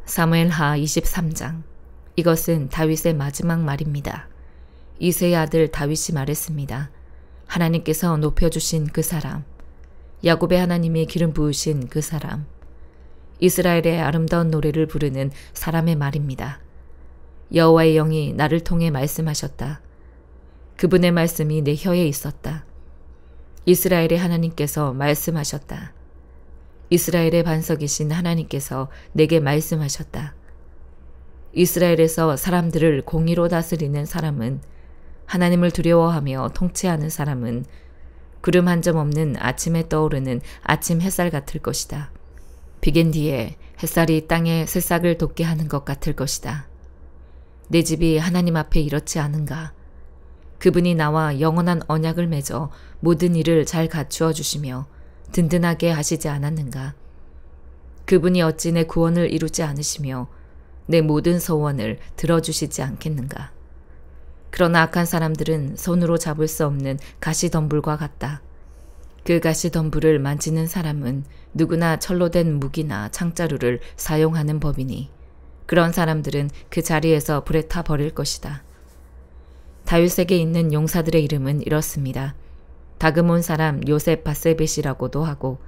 사무엘하 23장. 이것은 다윗의 마지막 말입니다. 이새의 아들 다윗이 말했습니다. 하나님께서 높여주신 그 사람, 야곱의 하나님이 기름 부으신 그 사람, 이스라엘의 아름다운 노래를 부르는 사람의 말입니다. 여호와의 영이 나를 통해 말씀하셨다. 그분의 말씀이 내 혀에 있었다. 이스라엘의 하나님께서 말씀하셨다. 이스라엘의 반석이신 하나님께서 내게 말씀하셨다. 이스라엘에서 사람들을 공의로 다스리는 사람은, 하나님을 두려워하며 통치하는 사람은 구름 한 점 없는 아침에 떠오르는 아침 햇살 같을 것이다. 비긴 뒤에 햇살이 땅에 새싹을 돋게 하는 것 같을 것이다. 내 집이 하나님 앞에 이렇지 않은가? 그분이 나와 영원한 언약을 맺어 모든 일을 잘 갖추어 주시며 든든하게 하시지 않았는가? 그분이 어찌 내 구원을 이루지 않으시며 내 모든 소원을 들어주시지 않겠는가? 그러나 악한 사람들은 손으로 잡을 수 없는 가시덤불과 같다. 그 가시덤불을 만지는 사람은 누구나 철로 된 무기나 창자루를 사용하는 법이니 그런 사람들은 그 자리에서 불에 타 버릴 것이다. 다윗에게 있는 용사들의 이름은 이렇습니다. 다그몬 사람 요셉 바세벳이라고도 하고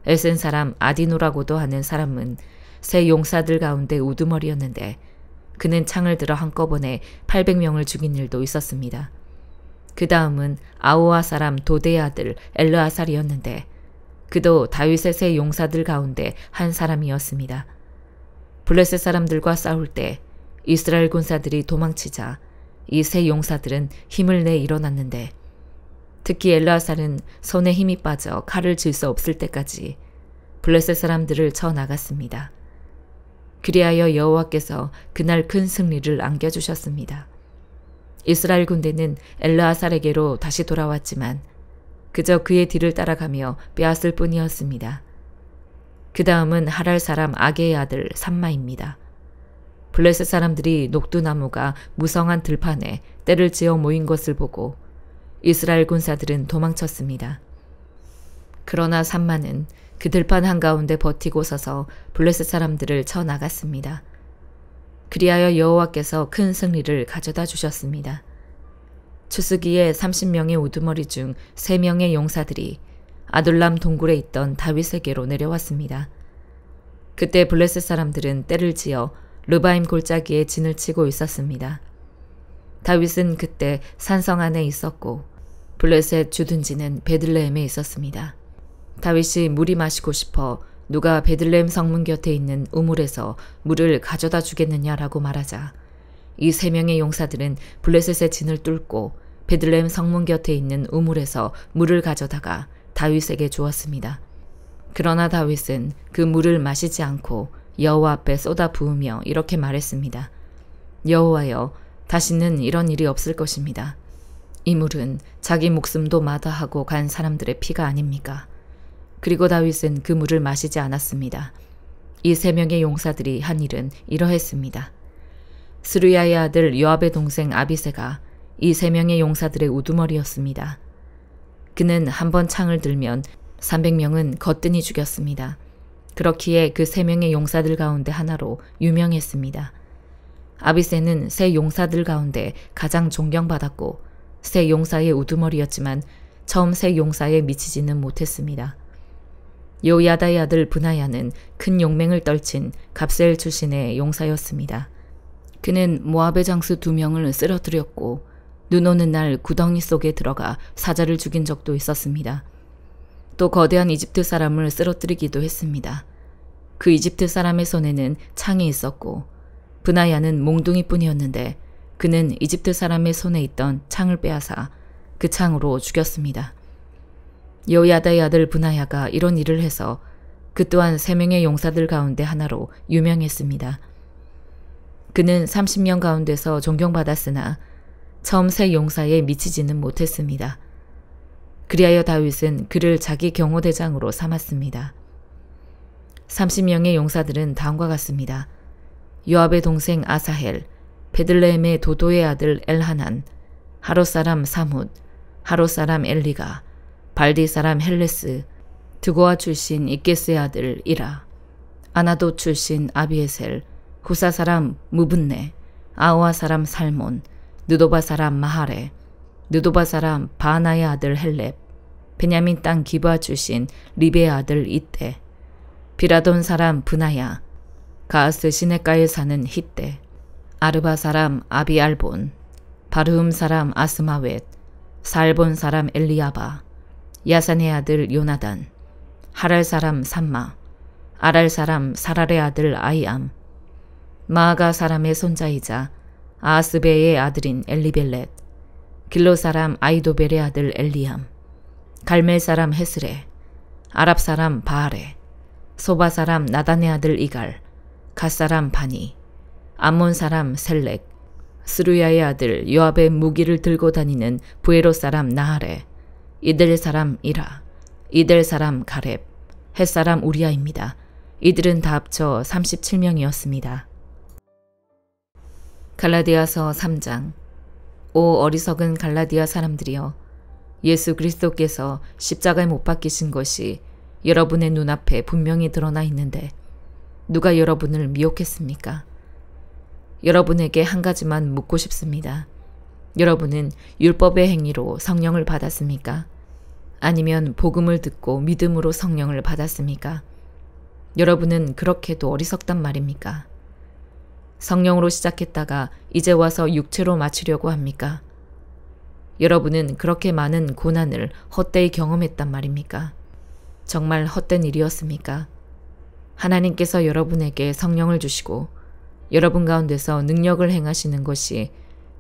에센 사람 아디노라고도 하는 사람은 세 용사들 가운데 우두머리였는데 그는 창을 들어 한꺼번에 800명을 죽인 일도 있었습니다. 그 다음은 아우아 사람 도대의 아들 엘르아살이었는데 그도 다윗의 세 용사들 가운데 한 사람이었습니다. 블레셋 사람들과 싸울 때 이스라엘 군사들이 도망치자 이 세 용사들은 힘을 내 일어났는데 특히 엘르아살은 손에 힘이 빠져 칼을 쥘 수 없을 때까지 블레셋 사람들을 쳐 나갔습니다. 그리하여 여호와께서 그날 큰 승리를 안겨주셨습니다. 이스라엘 군대는 엘르아살에게로 다시 돌아왔지만 그저 그의 뒤를 따라가며 빼앗을 뿐이었습니다. 그 다음은 하랄 사람 아게의 아들 삼마입니다. 블레셋 사람들이 녹두나무가 무성한 들판에 떼를 지어 모인 것을 보고 이스라엘 군사들은 도망쳤습니다. 그러나 삼마는 그 들판 한가운데 버티고 서서 블레셋 사람들을 쳐 나갔습니다. 그리하여 여호와께서 큰 승리를 가져다 주셨습니다. 추수기에 30명의 우두머리 중 3명의 용사들이 아둘람 동굴에 있던 다윗에게로 내려왔습니다. 그때 블레셋 사람들은 떼를 지어 르바임 골짜기에 진을 치고 있었습니다. 다윗은 그때 산성 안에 있었고 블레셋 주둔지는 베들레헴에 있었습니다. 다윗이 물이 마시고 싶어 누가 베들레헴 성문 곁에 있는 우물에서 물을 가져다 주겠느냐라고 말하자 이 3명의 용사들은 블레셋의 진을 뚫고 베들레헴 성문 곁에 있는 우물에서 물을 가져다가 다윗에게 주었습니다. 그러나 다윗은 그 물을 마시지 않고 여호와 앞에 쏟아 부으며 이렇게 말했습니다. 여호와여, 다시는 이런 일이 없을 것입니다. 이 물은 자기 목숨도 마다하고 간 사람들의 피가 아닙니까? 그리고 다윗은 그 물을 마시지 않았습니다. 이 3명의 용사들이 한 일은 이러했습니다. 스루야의 아들 요압의 동생 아비새가 이 3명의 용사들의 우두머리였습니다. 그는 한 번 창을 들면 300명은 거뜬히 죽였습니다. 그렇기에 그 3명의 용사들 가운데 하나로 유명했습니다. 아비새는 세 용사들 가운데 가장 존경받았고 세 용사의 우두머리였지만 처음 세 용사에 미치지는 못했습니다. 요야다의 아들 브나야는 큰 용맹을 떨친 갑세엘 출신의 용사였습니다. 그는 모압의 장수 2명을 쓰러뜨렸고 눈 오는 날 구덩이 속에 들어가 사자를 죽인 적도 있었습니다. 또 거대한 이집트 사람을 쓰러뜨리기도 했습니다. 그 이집트 사람의 손에는 창이 있었고 브나야는 몽둥이뿐이었는데 그는 이집트 사람의 손에 있던 창을 빼앗아 그 창으로 죽였습니다. 요야다의 아들 브나야가 이런 일을 해서 그 또한 3명의 용사들 가운데 하나로 유명했습니다. 그는 30명 가운데서 존경받았으나 처음 세 용사에 미치지는 못했습니다. 그리하여 다윗은 그를 자기 경호대장으로 삼았습니다. 30명의 용사들은 다음과 같습니다. 요압의 동생 아사헬, 베들레헴의 도도의 아들 엘하난, 하롯 사람 사뭇, 하롯 사람 엘리가, 발디 사람 헬레스, 드고아 출신 이게스의 아들 이라, 아나도 출신 아비에셀, 후사 사람 무분네, 아우아 사람 살몬, 느도바 사람 마하레, 느도바 사람 바나의 아들 헬렙, 베냐민 땅 기브아 출신 리베의 아들 이떼, 비라돈 사람 브나야, 가하스 시내가에 사는 히떼, 아르바 사람 아비알본, 바르흠 사람 아스마웻, 살본 사람 엘리야바, 야산의 아들 요나단, 하랄 사람 삼마, 아랄 사람 사랄의 아들 아이암, 마아가 사람의 손자이자 아스베의 아들인 엘리벨렛, 길로 사람 아이도벨의 아들 엘리암, 갈멜 사람 헤스레, 아랍 사람 바하레, 소바 사람 나단의 아들 이갈, 갓 사람 바니, 암몬 사람 셀렉, 스루야의 아들 요압의 무기를 들고 다니는 부에로 사람 나하레, 이들 사람 이라, 이들 사람 가렙, 헷 사람 우리아입니다. 이들은 다 합쳐 37명이었습니다. 갈라디아서 3장. 오 어리석은 갈라디아 사람들이여, 예수 그리스도께서 십자가에 못 박히신 것이 여러분의 눈앞에 분명히 드러나 있는데 누가 여러분을 미혹했습니까? 여러분에게 한 가지만 묻고 싶습니다. 여러분은 율법의 행위로 성령을 받았습니까? 아니면 복음을 듣고 믿음으로 성령을 받았습니까? 여러분은 그렇게도 어리석단 말입니까? 성령으로 시작했다가 이제 와서 육체로 마치려고 합니까? 여러분은 그렇게 많은 고난을 헛되이 경험했단 말입니까? 정말 헛된 일이었습니까? 하나님께서 여러분에게 성령을 주시고 여러분 가운데서 능력을 행하시는 것이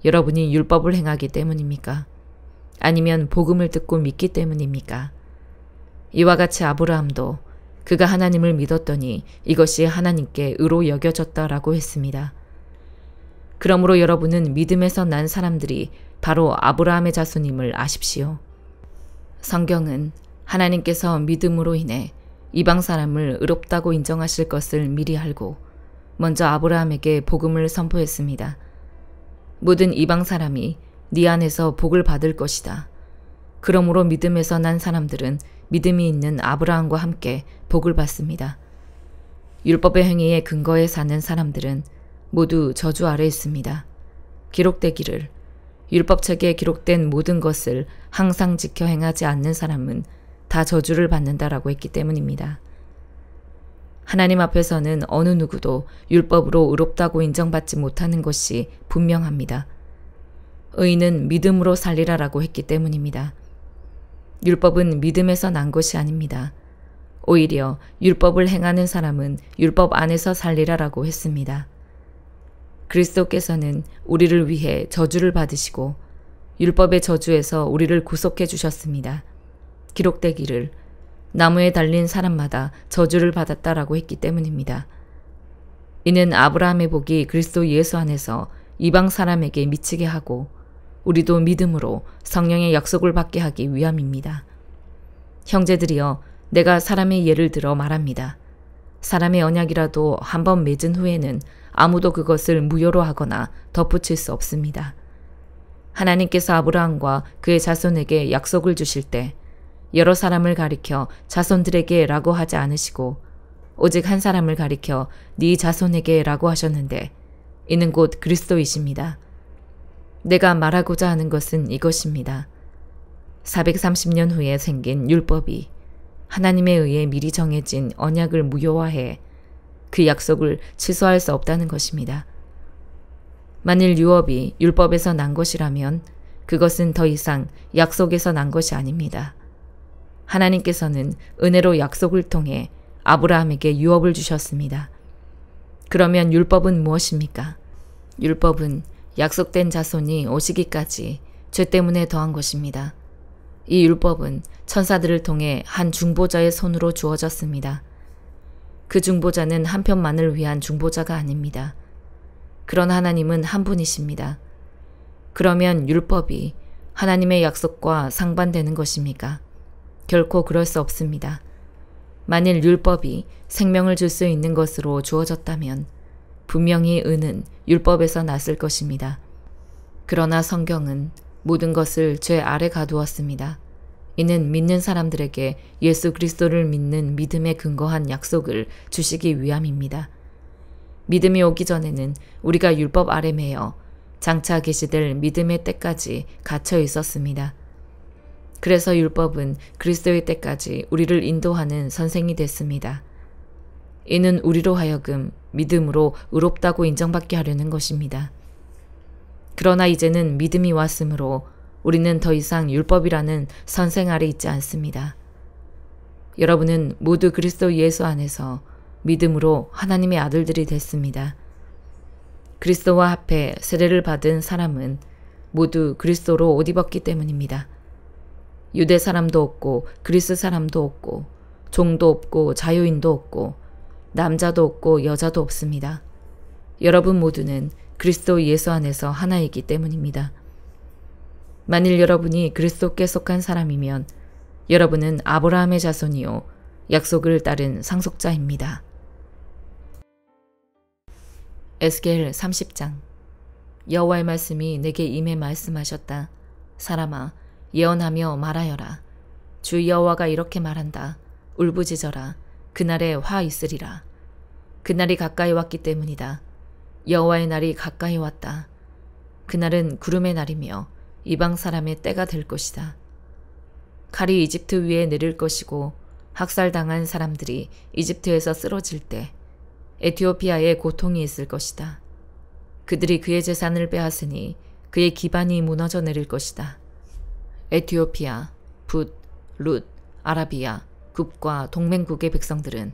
여러분이 율법을 행하기 때문입니까? 아니면 복음을 듣고 믿기 때문입니까? 이와 같이 아브라함도 그가 하나님을 믿었더니 이것이 하나님께 의로 여겨졌다라고 했습니다. 그러므로 여러분은 믿음에서 난 사람들이 바로 아브라함의 자손임을 아십시오. 성경은 하나님께서 믿음으로 인해 이방 사람을 의롭다고 인정하실 것을 미리 알고 먼저 아브라함에게 복음을 선포했습니다. 모든 이방 사람이 네 안에서 복을 받을 것이다. 그러므로 믿음에서 난 사람들은 믿음이 있는 아브라함과 함께 복을 받습니다. 율법의 행위에 근거해 사는 사람들은 모두 저주 아래 있습니다. 기록되기를 율법책에 기록된 모든 것을 항상 지켜 행하지 않는 사람은 다 저주를 받는다라고 했기 때문입니다. 하나님 앞에서는 어느 누구도 율법으로 의롭다고 인정받지 못하는 것이 분명합니다. 의인은 믿음으로 살리라라고 했기 때문입니다. 율법은 믿음에서 난 것이 아닙니다. 오히려 율법을 행하는 사람은 율법 안에서 살리라라고 했습니다. 그리스도께서는 우리를 위해 저주를 받으시고 율법의 저주에서 우리를 구속해 주셨습니다. 기록되기를 나무에 달린 사람마다 저주를 받았다라고 했기 때문입니다. 이는 아브라함의 복이 그리스도 예수 안에서 이방 사람에게 미치게 하고 우리도 믿음으로 성령의 약속을 받게 하기 위함입니다. 형제들이여, 내가 사람의 예를 들어 말합니다. 사람의 언약이라도 한번 맺은 후에는 아무도 그것을 무효로 하거나 덧붙일 수 없습니다. 하나님께서 아브라함과 그의 자손에게 약속을 주실 때 여러 사람을 가리켜 자손들에게 라고 하지 않으시고 오직 한 사람을 가리켜 네 자손에게 라고 하셨는데 이는 곧 그리스도이십니다. 내가 말하고자 하는 것은 이것입니다. 430년 후에 생긴 율법이 하나님에 의해 미리 정해진 언약을 무효화해 그 약속을 취소할 수 없다는 것입니다. 만일 율법이 율법에서 난 것이라면 그것은 더 이상 약속에서 난 것이 아닙니다. 하나님께서는 은혜로 약속을 통해 아브라함에게 유업을 주셨습니다. 그러면 율법은 무엇입니까? 율법은 약속된 자손이 오시기까지 죄 때문에 더한 것입니다. 이 율법은 천사들을 통해 한 중보자의 손으로 주어졌습니다. 그 중보자는 한 편만을 위한 중보자가 아닙니다. 그러나 하나님은 한 분이십니다. 그러면 율법이 하나님의 약속과 상반되는 것입니까? 결코 그럴 수 없습니다. 만일 율법이 생명을 줄 수 있는 것으로 주어졌다면 분명히 의는 율법에서 났을 것입니다. 그러나 성경은 모든 것을 죄 아래 가두었습니다. 이는 믿는 사람들에게 예수 그리스도를 믿는 믿음에 근거한 약속을 주시기 위함입니다. 믿음이 오기 전에는 우리가 율법 아래 매여 장차 계시될 믿음의 때까지 갇혀 있었습니다. 그래서 율법은 그리스도의 때까지 우리를 인도하는 선생이 됐습니다. 이는 우리로 하여금 믿음으로 의롭다고 인정받게 하려는 것입니다. 그러나 이제는 믿음이 왔으므로 우리는 더 이상 율법이라는 선생 아래 있지 않습니다. 여러분은 모두 그리스도 예수 안에서 믿음으로 하나님의 아들들이 됐습니다. 그리스도와 합해 세례를 받은 사람은 모두 그리스도로 옷 입었기 때문입니다. 유대 사람도 없고 그리스 사람도 없고 종도 없고 자유인도 없고 남자도 없고 여자도 없습니다. 여러분 모두는 그리스도 예수 안에서 하나이기 때문입니다. 만일 여러분이 그리스도께 속한 사람이면 여러분은 아브라함의 자손이요 약속을 따른 상속자입니다. 에스겔 30장. 여호와의 말씀이 내게 임해 말씀하셨다. 사람아, 예언하며 말하여라. 주 여호와가 이렇게 말한다. 울부짖어라. 그날에 화 있으리라. 그날이 가까이 왔기 때문이다. 여호와의 날이 가까이 왔다. 그날은 구름의 날이며 이방 사람의 때가 될 것이다. 칼이 이집트 위에 내릴 것이고 학살당한 사람들이 이집트에서 쓰러질 때 에티오피아에 고통이 있을 것이다. 그들이 그의 재산을 빼앗으니 그의 기반이 무너져 내릴 것이다. 에티오피아, 붓, 룻, 아라비아, 굽과 동맹국의 백성들은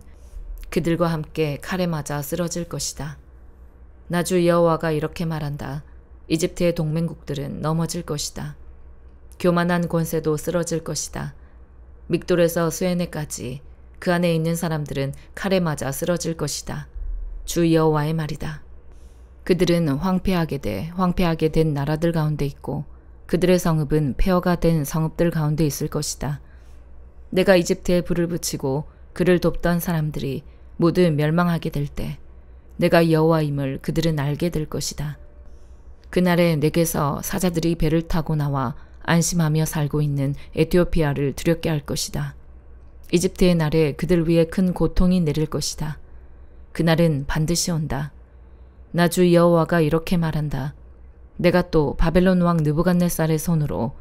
그들과 함께 칼에 맞아 쓰러질 것이다. 나 주 여호와가 이렇게 말한다. 이집트의 동맹국들은 넘어질 것이다. 교만한 권세도 쓰러질 것이다. 믹돌에서 수에네까지 그 안에 있는 사람들은 칼에 맞아 쓰러질 것이다. 주 여호와의 말이다. 그들은 황폐하게 된 나라들 가운데 있고 그들의 성읍은 폐허가 된 성읍들 가운데 있을 것이다. 내가 이집트에 불을 붙이고 그를 돕던 사람들이 모두 멸망하게 될 때 내가 여호와임을 그들은 알게 될 것이다. 그날에 내게서 사자들이 배를 타고 나와 안심하며 살고 있는 에티오피아를 두렵게 할 것이다. 이집트의 날에 그들 위에 큰 고통이 내릴 것이다. 그날은 반드시 온다. 나 주 여호와가 이렇게 말한다. 내가 또 바벨론 왕 느부갓네살의 손으로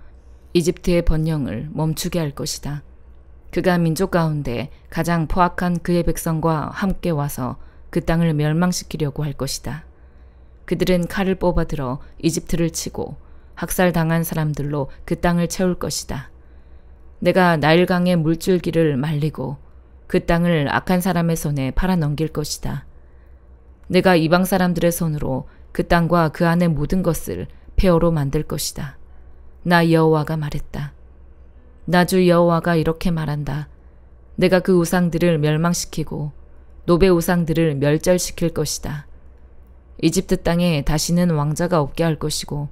이집트의 번영을 멈추게 할 것이다. 그가 민족 가운데 가장 포악한 그의 백성과 함께 와서 그 땅을 멸망시키려고 할 것이다. 그들은 칼을 뽑아들어 이집트를 치고 학살당한 사람들로 그 땅을 채울 것이다. 내가 나일강의 물줄기를 말리고 그 땅을 악한 사람의 손에 팔아넘길 것이다. 내가 이방 사람들의 손으로 그 땅과 그 안의 모든 것을 폐허로 만들 것이다. 나 여호와가 말했다. 나 주 여호와가 이렇게 말한다. 내가 그 우상들을 멸망시키고 노베 우상들을 멸절시킬 것이다. 이집트 땅에 다시는 왕자가 없게 할 것이고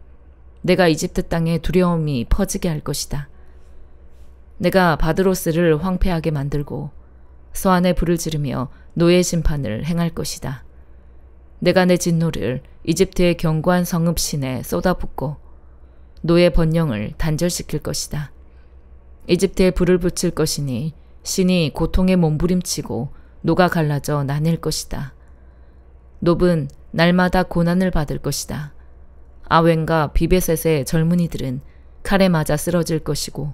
내가 이집트 땅에 두려움이 퍼지게 할 것이다. 내가 바드로스를 황폐하게 만들고 서안에 불을 지르며 노예 심판을 행할 것이다. 내가 내 진노를 이집트의 견고한 성읍 신에 쏟아붓고 노예 번영을 단절시킬 것이다. 이집트에 불을 붙일 것이니 신이 고통에 몸부림치고 노가 갈라져 나뉠 것이다. 놉은 날마다 고난을 받을 것이다. 아웬과 비베셋의 젊은이들은 칼에 맞아 쓰러질 것이고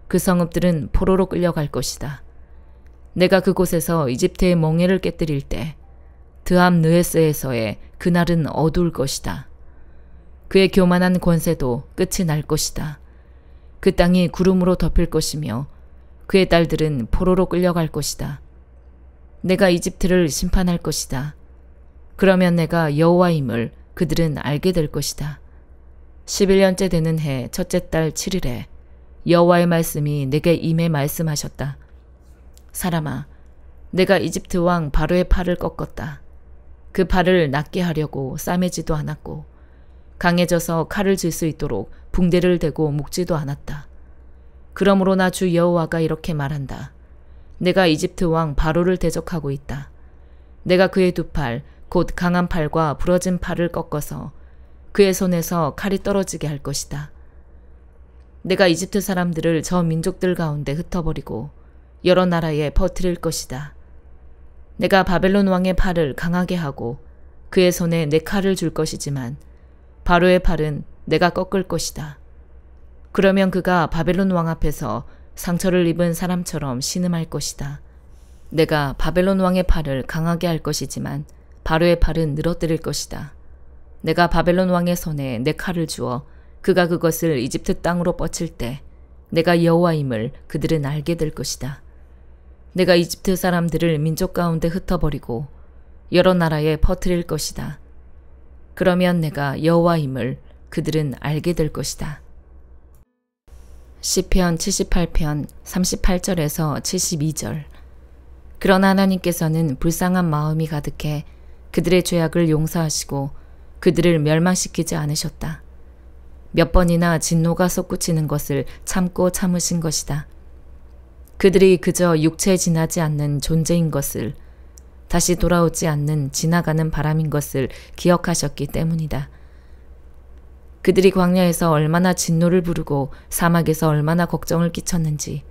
그 성읍들은 포로로 끌려갈 것이다. 내가 그곳에서 이집트의 멍에를 깨뜨릴 때 드함 느헤스에서의 그날은 어두울 것이다. 그의 교만한 권세도 끝이 날 것이다. 그 땅이 구름으로 덮일 것이며 그의 딸들은 포로로 끌려갈 것이다. 내가 이집트를 심판할 것이다. 그러면 내가 여호와임을 그들은 알게 될 것이다. 11년째 되는 해 첫째 달 7일에 여호와의 말씀이 내게 임해 말씀하셨다. 사람아, 내가 이집트 왕 바로의 팔을 꺾었다. 그 팔을 낫게 하려고 싸매지도 않았고 강해져서 칼을 질 수 있도록 붕대를 대고 묶지도 않았다. 그러므로 나 주 여호와가 이렇게 말한다. 내가 이집트 왕 바로를 대적하고 있다. 내가 그의 두 팔, 곧 강한 팔과 부러진 팔을 꺾어서 그의 손에서 칼이 떨어지게 할 것이다. 내가 이집트 사람들을 저 민족들 가운데 흩어버리고 여러 나라에 퍼뜨릴 것이다. 내가 바벨론 왕의 팔을 강하게 하고 그의 손에 내 칼을 줄 것이지만 바로의 팔은 내가 꺾을 것이다. 그러면 그가 바벨론 왕 앞에서 상처를 입은 사람처럼 신음할 것이다. 내가 바벨론 왕의 팔을 강하게 할 것이지만 바로의 팔은 늘어뜨릴 것이다. 내가 바벨론 왕의 손에 내 칼을 주어 그가 그것을 이집트 땅으로 뻗칠 때 내가 여호와임을 그들은 알게 될 것이다. 내가 이집트 사람들을 민족 가운데 흩어버리고 여러 나라에 퍼뜨릴 것이다. 그러면 내가 여호와임을 그들은 알게 될 것이다. 시편 78편 38절에서 72절. 그러나 하나님께서는 불쌍한 마음이 가득해 그들의 죄악을 용서하시고 그들을 멸망시키지 않으셨다. 몇 번이나 진노가 솟구치는 것을 참고 참으신 것이다. 그들이 그저 육체에 지나지 않는 존재인 것을, 다시 돌아오지 않는 지나가는 바람인 것을 기억하셨기 때문이다. 그들이 광야에서 얼마나 진노를 부르고 사막에서 얼마나 걱정을 끼쳤는지,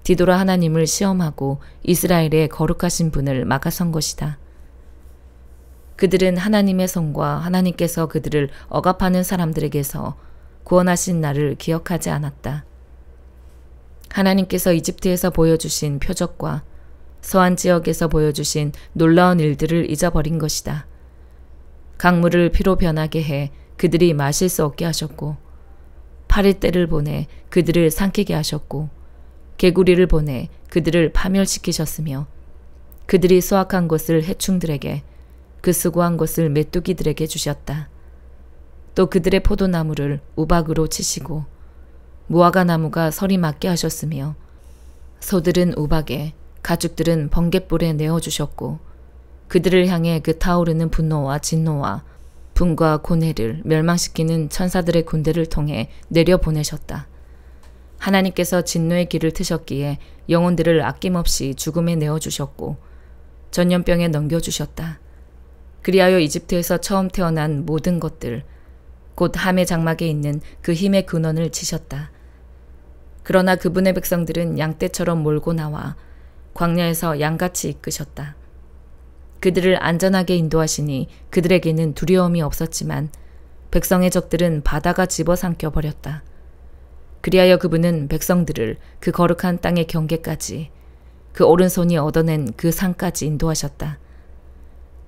뒤돌아 하나님을 시험하고 이스라엘의 거룩하신 분을 막아선 것이다. 그들은 하나님의 손과 하나님께서 그들을 억압하는 사람들에게서 구원하신 날을 기억하지 않았다. 하나님께서 이집트에서 보여주신 표적과 서안 지역에서 보여주신 놀라운 일들을 잊어버린 것이다. 강물을 피로 변하게 해 그들이 마실 수 없게 하셨고, 파리떼를 보내 그들을 삼키게 하셨고, 개구리를 보내 그들을 파멸시키셨으며, 그들이 수확한 것을 해충들에게, 그 수고한 것을 메뚜기들에게 주셨다. 또 그들의 포도나무를 우박으로 치시고 무화과 나무가 설이 맞게 하셨으며, 소들은 우박에, 가축들은 번갯불에 내어주셨고, 그들을 향해 그 타오르는 분노와 진노와 분과 고뇌를 멸망시키는 천사들의 군대를 통해 내려보내셨다. 하나님께서 진노의 길을 트셨기에 영혼들을 아낌없이 죽음에 내어주셨고 전염병에 넘겨주셨다. 그리하여 이집트에서 처음 태어난 모든 것들, 곧 함의 장막에 있는 그 힘의 근원을 치셨다. 그러나 그분의 백성들은 양떼처럼 몰고 나와 광야에서 양같이 이끄셨다. 그들을 안전하게 인도하시니 그들에게는 두려움이 없었지만 백성의 적들은 바다가 집어삼켜 버렸다. 그리하여 그분은 백성들을 그 거룩한 땅의 경계까지, 그 오른손이 얻어낸 그 산까지 인도하셨다.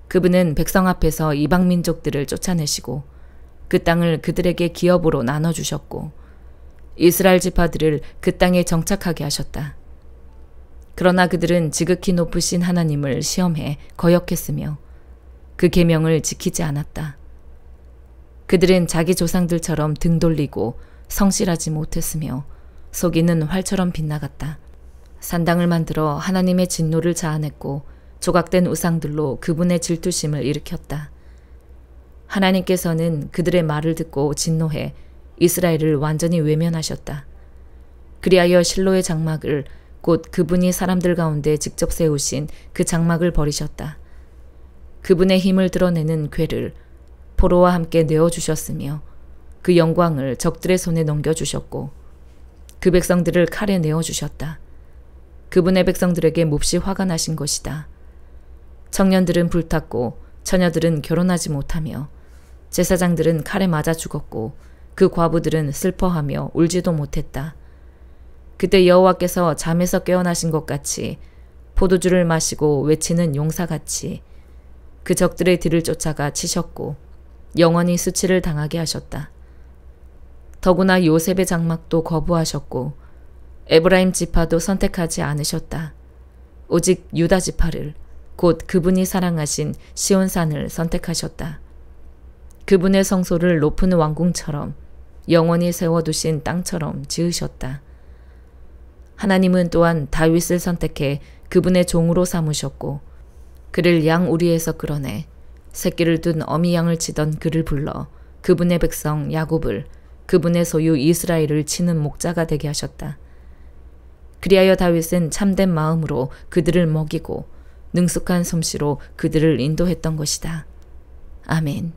그분은 백성 앞에서 이방 민족들을 쫓아내시고 그 땅을 그들에게 기업으로 나눠주셨고 이스라엘 지파들을 그 땅에 정착하게 하셨다. 그러나 그들은 지극히 높으신 하나님을 시험해 거역했으며 그 계명을 지키지 않았다. 그들은 자기 조상들처럼 등 돌리고 성실하지 못했으며 속이는 활처럼 빗나갔다. 산당을 만들어 하나님의 진노를 자아냈고 조각된 우상들로 그분의 질투심을 일으켰다. 하나님께서는 그들의 말을 듣고 진노해 이스라엘을 완전히 외면하셨다. 그리하여 실로의 장막을, 곧 그분이 사람들 가운데 직접 세우신 그 장막을 버리셨다. 그분의 힘을 드러내는 궤를 포로와 함께 내어주셨으며 그 영광을 적들의 손에 넘겨주셨고 그 백성들을 칼에 내어주셨다. 그분의 백성들에게 몹시 화가 나신 것이다. 청년들은 불탔고 처녀들은 결혼하지 못하며 제사장들은 칼에 맞아 죽었고 그 과부들은 슬퍼하며 울지도 못했다. 그때 여호와께서 잠에서 깨어나신 것 같이 포도주를 마시고 외치는 용사같이 그 적들의 뒤를 쫓아가 치셨고 영원히 수치를 당하게 하셨다. 더구나 요셉의 장막도 거부하셨고 에브라임 지파도 선택하지 않으셨다. 오직 유다 지파를, 곧 그분이 사랑하신 시온산을 선택하셨다. 그분의 성소를 높은 왕궁처럼 영원히 세워두신 땅처럼 지으셨다. 하나님은 또한 다윗을 선택해 그분의 종으로 삼으셨고 그를 양 우리에서 끌어내 새끼를 둔 어미 양을 치던 그를 불러 그분의 백성 야곱을, 그분의 소유 이스라엘을 치는 목자가 되게 하셨다. 그리하여 다윗은 참된 마음으로 그들을 먹이고 능숙한 솜씨로 그들을 인도했던 것이다. 아멘.